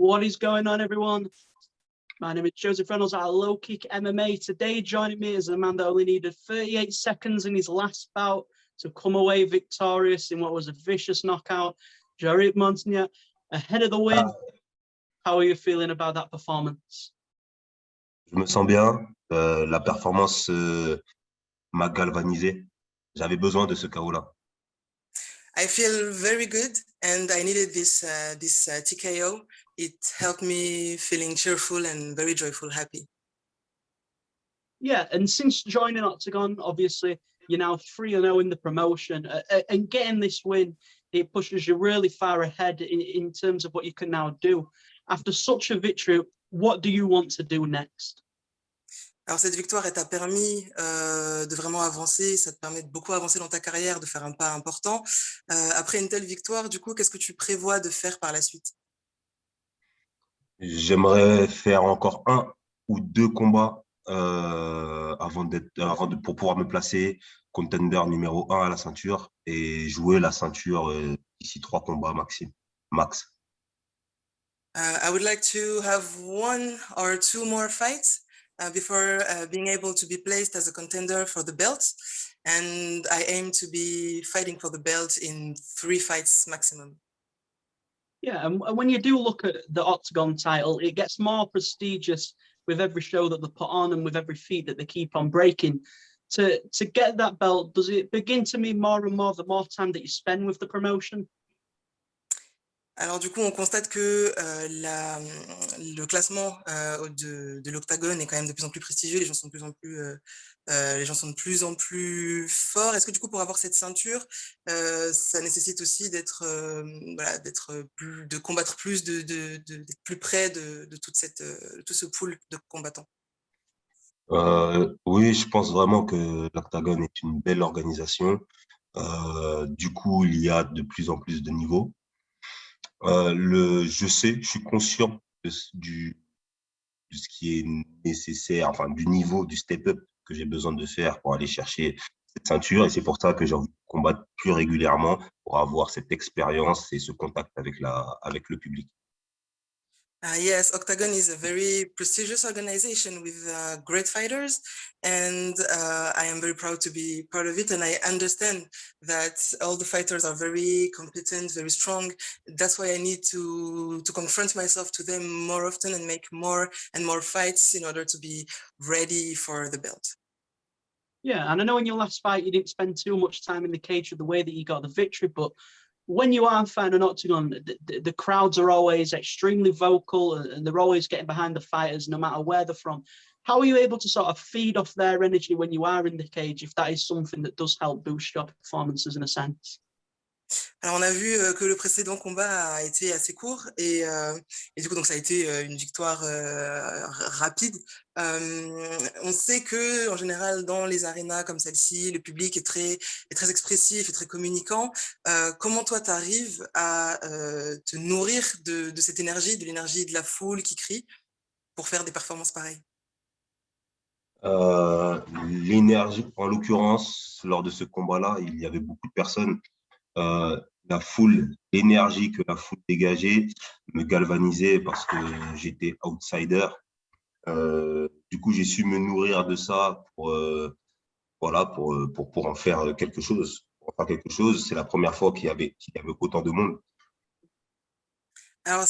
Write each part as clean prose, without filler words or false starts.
What is going on, everyone? My name is Joe Reynolds of LowKickMMA. Today, joining me is a man that only needed 38 seconds in his last bout to come away victorious in what was a vicious knockout. Jorick Montagnac, ahead of the win. How are you feeling about that performance? Je me sens bien. La performance m'a galvanisé. J'avais besoin de ce KO-là. I feel very good, and I needed this TKO. It helped me feeling cheerful and very joyful, happy. Yeah, and since joining Oktagon, obviously, you're now 3-0 in the promotion, and getting this win, it pushes you really far ahead in terms of what you can now do. After such a victory, what do you want to do next? Alors cette victoire, elle t'a permis de vraiment avancer, ça te permet de beaucoup avancer dans ta carrière, de faire un pas important. Après une telle victoire, du coup, qu'est-ce que tu prévois de faire par la suite? J'aimerais faire encore 1 ou 2 combats pour pouvoir me placer contender numéro 1 à la ceinture et jouer la ceinture d'ici 3 combats max. I would like to have 1 or 2 more fights before being able to be placed as a contender for the belt, and I aim to be fighting for the belt in 3 fights maximum. Yeah, and when you do look at the Oktagon title, it gets more prestigious with every show that they put on and with every feat that they keep on breaking. To get that belt, does it begin to mean more and more the more time that you spend with the promotion? Alors du coup, on constate que le classement de l'Octagon est quand même de plus en plus prestigieux, les gens sont de plus en plus forts. Est-ce que du coup, pour avoir cette ceinture, ça nécessite aussi de combattre plus, d'être plus près de tout ce pool de combattants? Oui, je pense vraiment que l'Octagon est une belle organisation. Du coup, il y a de plus en plus de niveaux. Je suis conscient de ce qui est nécessaire, enfin du niveau, du step-up que j'ai besoin de faire pour aller chercher cette ceinture. Et c'est pour ça que j'ai envie de combattre plus régulièrement pour avoir cette expérience et ce contact avec le public. Yes, Oktagon is a very prestigious organization with great fighters, and I am very proud to be part of it. And I understand that all the fighters are very competent, very strong. That's why I need to confront myself to them more often and make more and more fights in order to be ready for the belt. Yeah, and I know in your last fight you didn't spend too much time in the cage with the way that you got the victory, but when you are fighting an Oktagon, the crowds are always extremely vocal and they're always getting behind the fighters no matter where they're from. How are you able to sort of feed off their energy when you are in the cage, if that is something that does help boost your performances in a sense? Alors on a vu que le précédent combat a été assez court et du coup donc ça a été une victoire rapide. On sait que en général dans les arénas comme celle-ci, le public est très expressif et très communicant. Comment toi tu arrives à te nourrir de cette énergie, de l'énergie de la foule qui crie pour faire des performances pareilles? L'énergie, en l'occurrence, lors de ce combat-là, il y avait beaucoup de personnes. La foule, l'énergie que la foule dégageait me galvanisait parce que j'étais outsider. Du coup, j'ai su me nourrir de ça pour en faire quelque chose. C'est la première fois qu'il y avait autant de monde. Alors,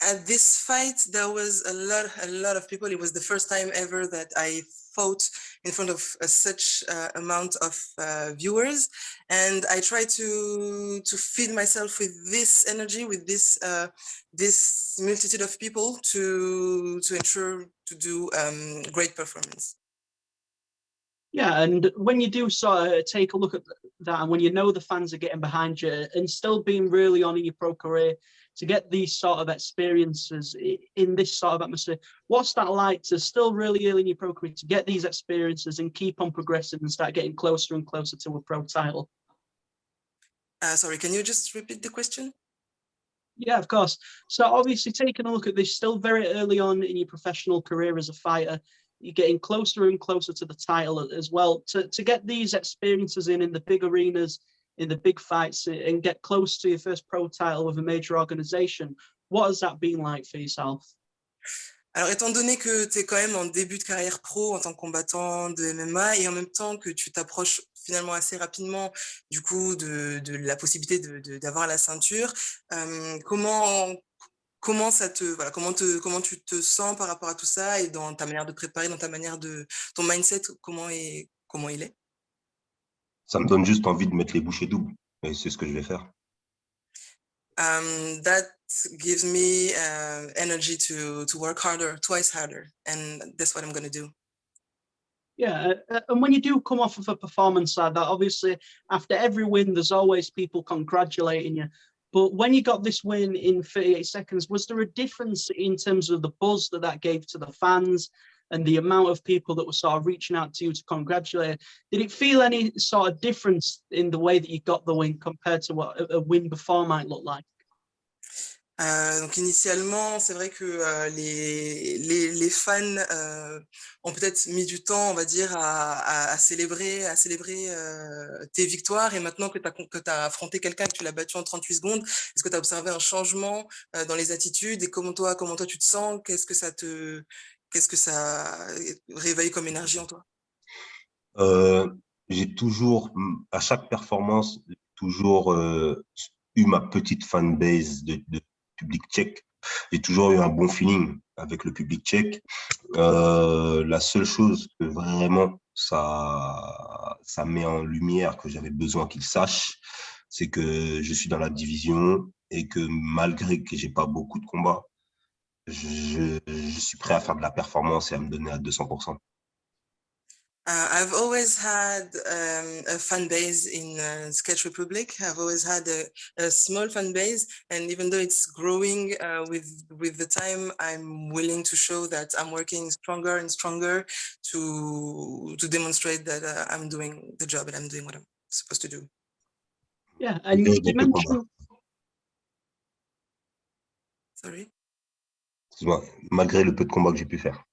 at this fight, there was a lot of people. It was the first time ever that I fought in front of such amount of viewers, and I try to feed myself with this energy, with this multitude of people to ensure to do great performance. Yeah, and when you do sort of take a look at that, and when you know the fans are getting behind you and still being really on in your pro career, to get these sort of experiences in this sort of atmosphere, what's that like to still really early in your pro career to get these experiences and keep on progressing and start getting closer and closer to a pro title? Sorry, can you just repeat the question? Yeah, of course. So obviously taking a look at this, still very early on in your professional career as a fighter, you're getting closer and closer to the title as well. To get these experiences in the big arenas, in the big fights, and get close to your first pro title with a major organization, What has that been like for yourself? Alors, étant donné que tu es quand même en début de carrière pro en tant que combattant de MMA et en même temps que tu t'approches finalement assez rapidement du coup de la possibilité d'avoir la ceinture, comment ça te, voilà, comment tu te sens par rapport à tout ça et dans ta manière de préparer, dans ta manière ton mindset, comment il est? Ça me donne juste envie de mettre les bouchées doubles. Et c'est ce que je vais faire. That gives me energy to work harder, twice harder, and that's what I'm going to do. Yeah, and when you do come off of a performance like that, obviously after every win, there's always people congratulating you. But when you got this win in 38 seconds, was there a difference in terms of the buzz that gave to the fans and the amount of people that were sort of reaching out to you to congratulate? Did it feel any sort of difference in the way that you got the win compared to what a win before might look like? Donc initialement, c'est vrai que les fans ont peut-être mis du temps, on va dire, à célébrer tes victoires. Et maintenant que tu as affronté quelqu'un, que tu l'as battu en 38 secondes, est-ce que tu as observé un changement dans les attitudes et comment toi tu te sens? Qu'est-ce que ça réveille comme énergie en toi? J'ai toujours, à chaque performance, toujours eu ma petite fanbase de public tchèque. J'ai toujours eu un bon feeling avec le public tchèque. La seule chose que vraiment ça met en lumière, que j'avais besoin qu'ils sachent, c'est que je suis dans la division et que malgré que j'ai pas beaucoup de combats, je suis prêt à faire de la performance et à me donner à 200%. I've always had a fan base in Czech Republic. I've always had a small fan base, and even though it's growing with the time, I'm willing to show that I'm working stronger and stronger to demonstrate that I'm doing the job and I'm doing what I'm supposed to do. Yeah, and you mentioned. Sorry? Excuse-moi, malgré le peu de combats que j'ai pu faire.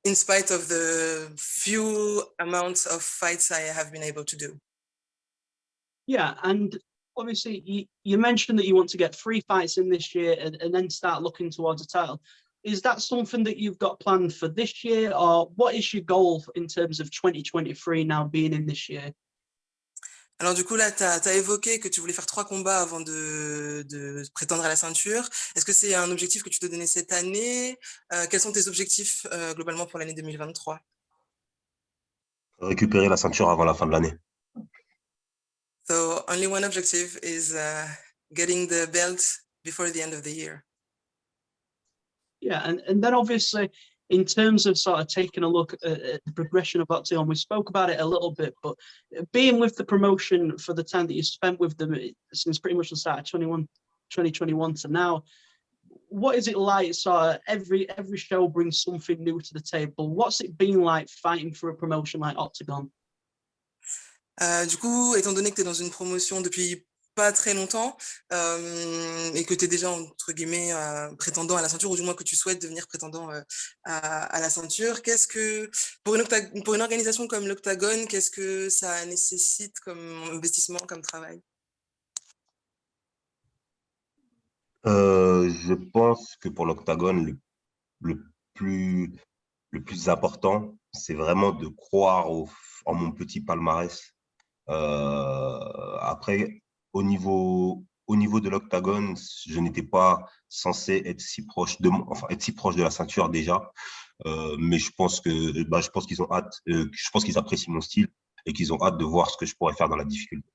In spite of the few amounts of fights I have been able to do. Yeah, and obviously you mentioned that you want to get 3 fights in this year and then start looking towards a title. Is that something that you've got planned for this year, or what is your goal in terms of 2023 now being in this year? Alors du coup, là, tu as évoqué que tu voulais faire 3 combats avant de prétendre à la ceinture. Est-ce que c'est un objectif que tu te donnais cette année? Quels sont tes objectifs globalement pour l'année 2023? Récupérer la ceinture avant la fin de l'année. So only one objective is getting the belt before the end of the year. Yeah, and then obviously in terms of sort of taking a look at the progression of Oktagon, we spoke about it a little bit, but being with the promotion for the time that you spent with them since pretty much the start of 2021 to now, what is it like? Sort of every show brings something new to the table. What's it been like fighting for a promotion like Oktagon? Du coup, étant donné que tu es dans une promotion depuis pas très longtemps et que tu es déjà, entre guillemets, prétendant à la ceinture, ou du moins que tu souhaites devenir prétendant à la ceinture, qu'est-ce que, pour une organisation comme l'Octagon, qu'est-ce que ça nécessite comme investissement, comme travail? Je pense que pour l'Octagon, le plus important, c'est vraiment de croire en mon petit palmarès. Après, au niveau de l'Octagon, je n'étais pas censé être si proche de la ceinture déjà. Mais je pense qu'ils ont hâte, je pense qu'ils apprécient mon style et qu'ils ont hâte de voir ce que je pourrais faire dans la difficulté.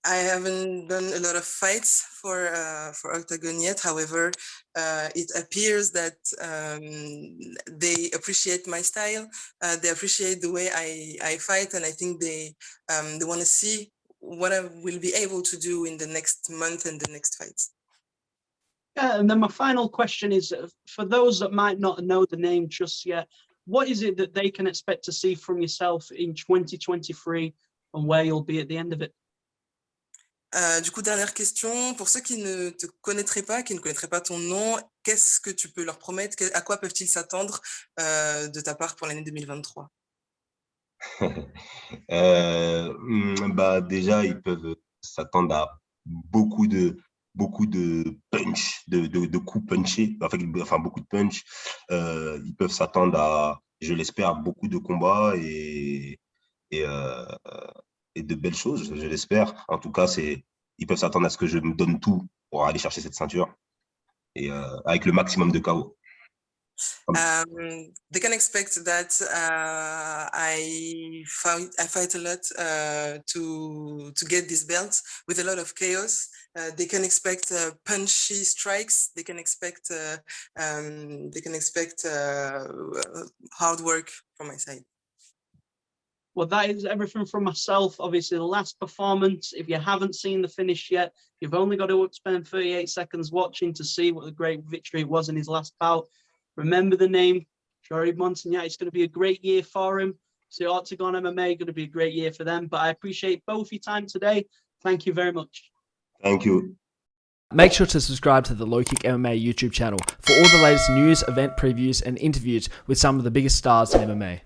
I haven't done a lot of fights for Oktagon yet. However, it appears that they appreciate my style. They appreciate the way I fight, and I think they want to see what I will be able to do in the next month and the next fights. Yeah, and then my final question is, for those that might not know the name just yet, what is it that they can expect to see from yourself in 2023 and where you'll be at the end of it? Du coup, dernière question, pour ceux qui ne te connaîtraient pas, qui ne connaîtraient pas ton nom, qu'est-ce que tu peux leur promettre? À quoi peuvent-ils s'attendre de ta part pour l'année 2023? Bah déjà, ils peuvent s'attendre à beaucoup de punch, de coups punchés, enfin beaucoup de punch. Ils peuvent s'attendre à, je l'espère, beaucoup de combats et, euh, et de belles choses, je l'espère. En tout cas, ils peuvent s'attendre à ce que je me donne tout pour aller chercher cette ceinture et avec le maximum de KO. They can expect that I fight a lot to get this belt with a lot of chaos. They can expect punchy strikes. They can expect hard work from my side. Well, that is everything from myself. Obviously, the last performance, if you haven't seen the finish yet, you've only got to spend 38 seconds watching to see what a great victory it was in his last bout. Remember the name, Jorick Montagnac. It's going to be a great year for him. So Oktagon MMA, going to be a great year for them. But I appreciate both your time today. Thank you very much. Thank you. Make sure to subscribe to the LowKick MMA YouTube channel for all the latest news, event previews, and interviews with some of the biggest stars in MMA.